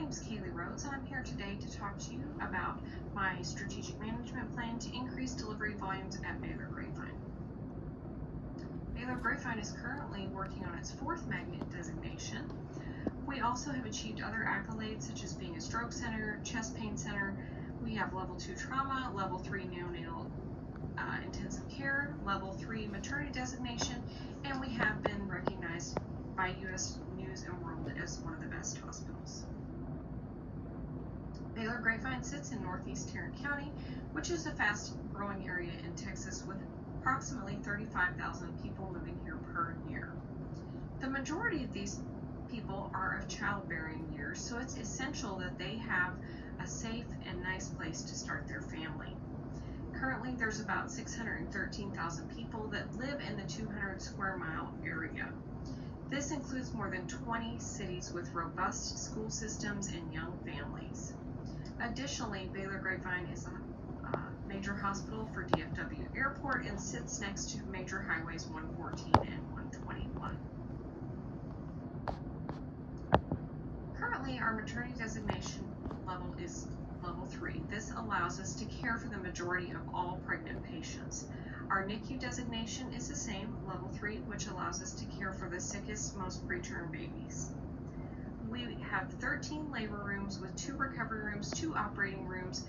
name's Kaylee Rhodes, and I'm here today to talk to you about my strategic management plan to increase delivery volumes at Baylor Grapevine. Baylor Grapevine is currently working on its 4th magnet designation. We also have achieved other accolades such as being a stroke center, chest pain center. We have level 2 trauma, level 3 neonatal intensive care, level 3 maternity designation, and we have been recognized by U.S. News and World as one of the best hospitals. Baylor Grapevine sits in northeast Tarrant County, which is a fast-growing area in Texas with approximately 35,000 people moving here per year. The majority of these people are of childbearing years, so it's essential that they have a safe and nice place to start their family. Currently, there's about 613,000 people that live in the 200 square mile area. This includes more than 20 cities with robust school systems and young families. Additionally, Baylor Grapevine is a major hospital for DFW Airport and sits next to major highways 114 and 121. Currently, our maternity designation level is level 3. This allows us to care for the majority of all pregnant patients. Our NICU designation is the same, level 3, which allows us to care for the sickest, most preterm babies. We have 13 labor rooms with 2 recovery rooms, 2 operating rooms,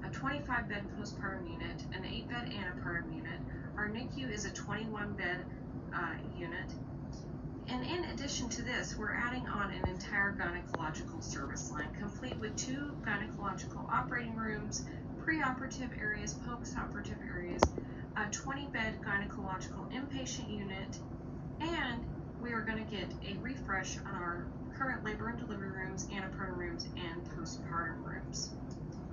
a 25-bed postpartum unit, an 8-bed antepartum unit. Our NICU is a 21-bed unit. And in addition to this, we're adding on an entire gynecological service line, complete with 2 gynecological operating rooms, preoperative areas, post-operative areas, a 20-bed gynecological inpatient unit, and we are going to get a refresh on our current labor and delivery rooms, antepartum rooms, and postpartum rooms.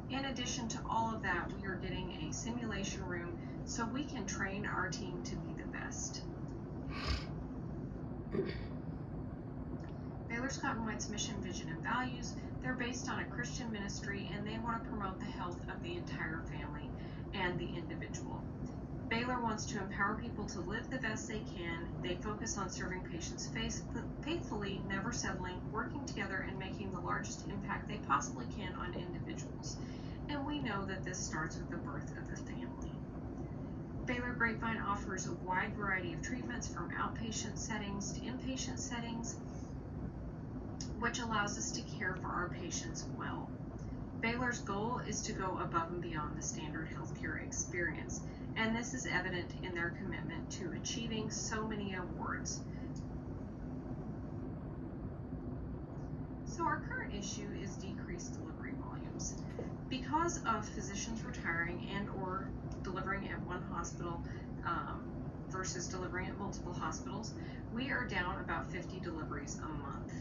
In addition to all of that, we are getting a simulation room so we can train our team to be the best. Baylor Scott & White's mission, vision, and values, they're based on a Christian ministry, and they want to promote the health of the entire family and the individual. Baylor wants to empower people to live the best they can. They focus on serving patients faithfully, never settling, working together, and making the largest impact they possibly can on individuals. And we know that this starts with the birth of the family. Baylor Grapevine offers a wide variety of treatments from outpatient settings to inpatient settings, which allows us to care for our patients well. Baylor's goal is to go above and beyond the standard healthcare experience, and this is evident in their commitment to achieving so many awards. So our current issue is decreased delivery volumes. Because of physicians retiring and or delivering at one hospital versus delivering at multiple hospitals, we are down about 50 deliveries a month.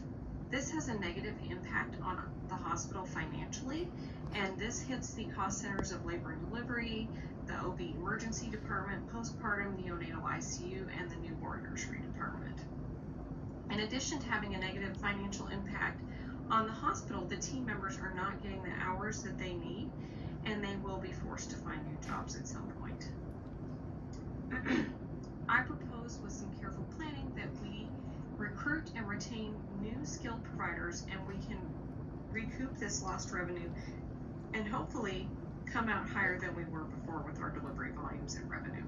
This has a negative impact on the hospital financially, and this hits the cost centers of labor and delivery, the OB emergency department, postpartum, neonatal ICU, and the newborn nursery department. In addition to having a negative financial impact on the hospital, the team members are not getting the hours that they need, and they will be forced to find new jobs at some point. I propose with some careful planning that we recruit and retain new skilled providers, and we can recoup this lost revenue and hopefully come out higher than we were before with our delivery volumes and revenue.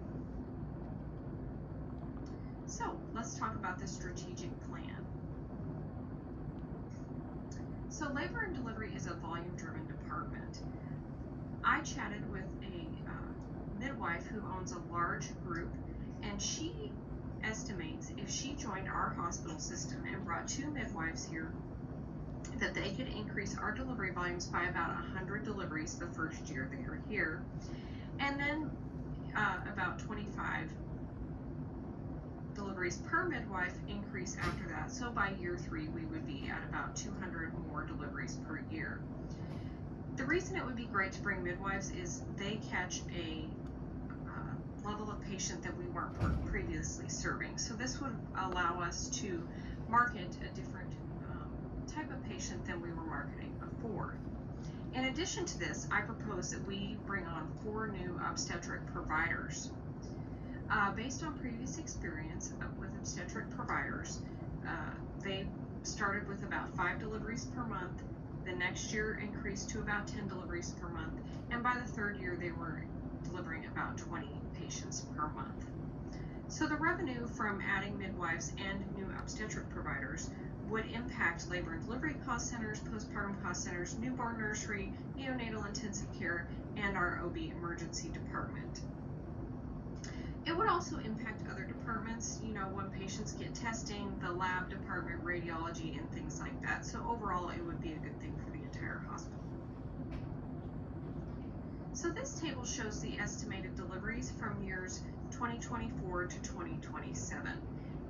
So let's talk about the strategic plan. So labor and delivery is a volume-driven department. I chatted with a midwife who owns a large group, and she estimates if she joined our hospital system and brought 2 midwives here, that they could increase our delivery volumes by about 100 deliveries the first year they are here, and then about 25 deliveries per midwife increase after that. So by year 3, we would be at about 200 more deliveries per year. The reason it would be great to bring midwives is they catch a level of patient that we weren't previously serving. So this would allow us to market a different type of patient than we were marketing before. In addition to this, I propose that we bring on 4 new obstetric providers. Based on previous experience with obstetric providers, they started with about 5 deliveries per month The next year increased to about 10 deliveries per month, and by the third year they were delivering about 20 patients per month. So the revenue from adding midwives and new obstetric providers would impact labor and delivery cost centers, postpartum cost centers, newborn nursery, neonatal intensive care, and our OB emergency department. It would also impact other departments, when patients get testing, the lab department, radiology, and things like that. So overall, it would be a good thing for the entire hospital. So this table shows the estimated deliveries from years 2024 to 2027.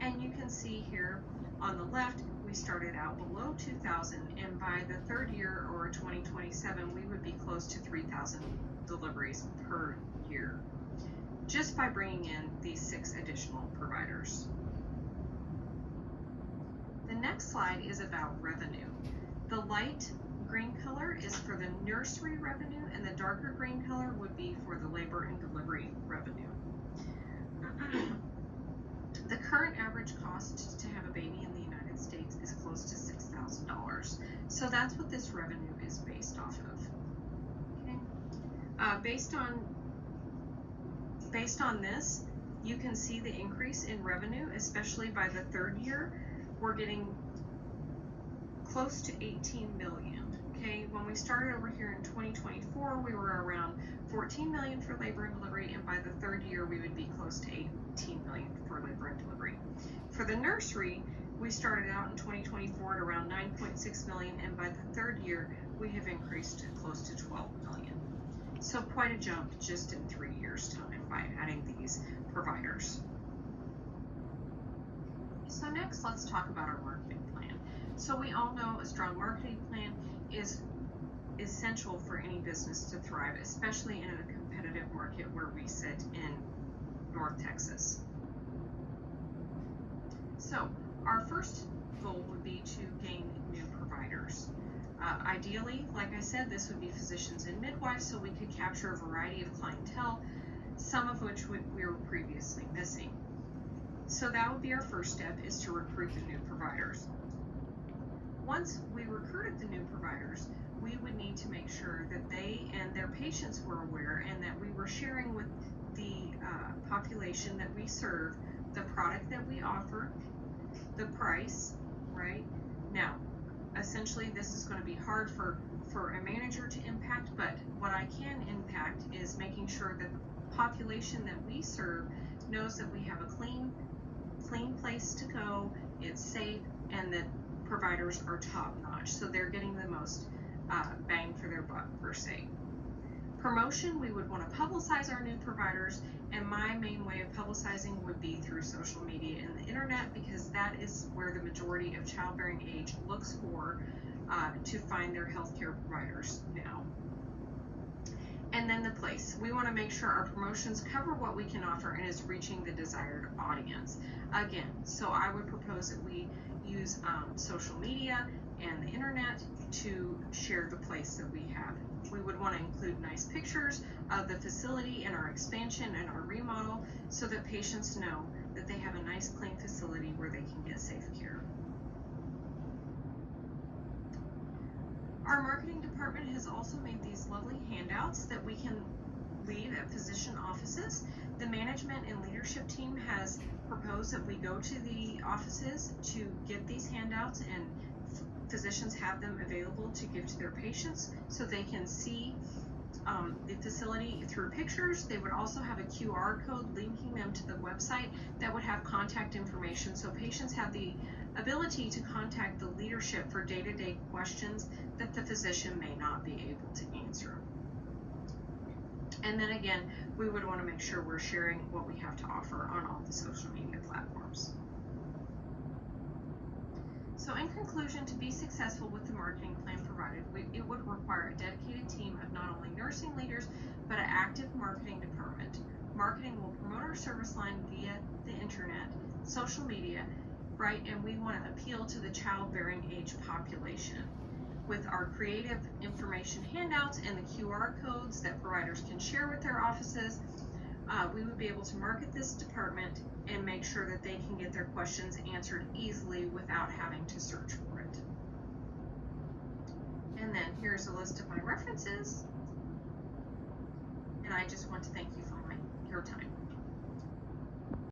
And you can see here on the left, we started out below 2,000, and by the third year, or 2027, we would be close to 3,000 deliveries per year, just by bringing in these 6 additional providers. The next slide is about revenue. The light green color is for the nursery revenue, and the darker green color would be for the labor and delivery revenue. The current average cost to have a baby in the United States is close to $6,000. So that's what this revenue is based off of. Okay. Based on this, you can see the increase in revenue, especially by the third year. We're getting close to 18 million. Okay, when we started over here in 2024, we were around 14 million for labor and delivery, and by the third year, we would be close to 18 million for labor and delivery. For the nursery, we started out in 2024 at around 9.6 million, and by the third year, we have increased to close to 12 million. So quite a jump just in 3 years' time by adding these providers. So next, let's talk about our marketing plan. So we all know a strong marketing plan is essential for any business to thrive, especially in a competitive market where we sit in North Texas. So our first goal would be to gain new providers. Ideally, like I said, this would be physicians and midwives, so we could capture a variety of clientele, some of which we were previously missing. So that would be our first step, is to recruit the new providers. Once we recruited the new providers, we would need to make sure that they and their patients were aware, and that we were sharing with the population that we serve the product that we offer, the price, right? Now, essentially, this is going to be hard for a manager to impact, but what I can impact is making sure that the population that we serve knows that we have a clean place to go, it's safe, and that providers are top-notch, so they're getting the most bang for their buck, per se. Promotion, we would want to publicize our new providers, and my main way of publicizing would be through social media and the internet, because that is where the majority of childbearing age looks for to find their healthcare providers now. And then the place. We want to make sure our promotions cover what we can offer and is reaching the desired audience. Again, so I would propose that we use social media and the internet to share the place that we have. We would want to include nice pictures of the facility and our expansion and our remodel, so that patients know that they have a nice, clean facility where they can get safe care. Our marketing department has also made these lovely handouts that we can leave at physician offices. The management and leadership team has proposed that we go to the offices to get these handouts, and physicians have them available to give to their patients so they can see the facility through pictures. They would also have a QR code linking them to the website that would have contact information, so patients have the ability to contact the leadership for day-to-day questions that the physician may not be able to answer. And then again, we would want to make sure we're sharing what we have to offer on all the social media platforms. So in conclusion, to be successful with the marketing plan provided, it would require a dedicated team of not only nursing leaders, but an active marketing department. Marketing will promote our service line via the internet, social media, right? And we want to appeal to the childbearing age population. With our creative information handouts and the QR codes that providers can share with their offices, we would be able to market this department and make sure that they can get their questions answered easily without having to search for it. And Here's a list of my references, and I just want to thank you for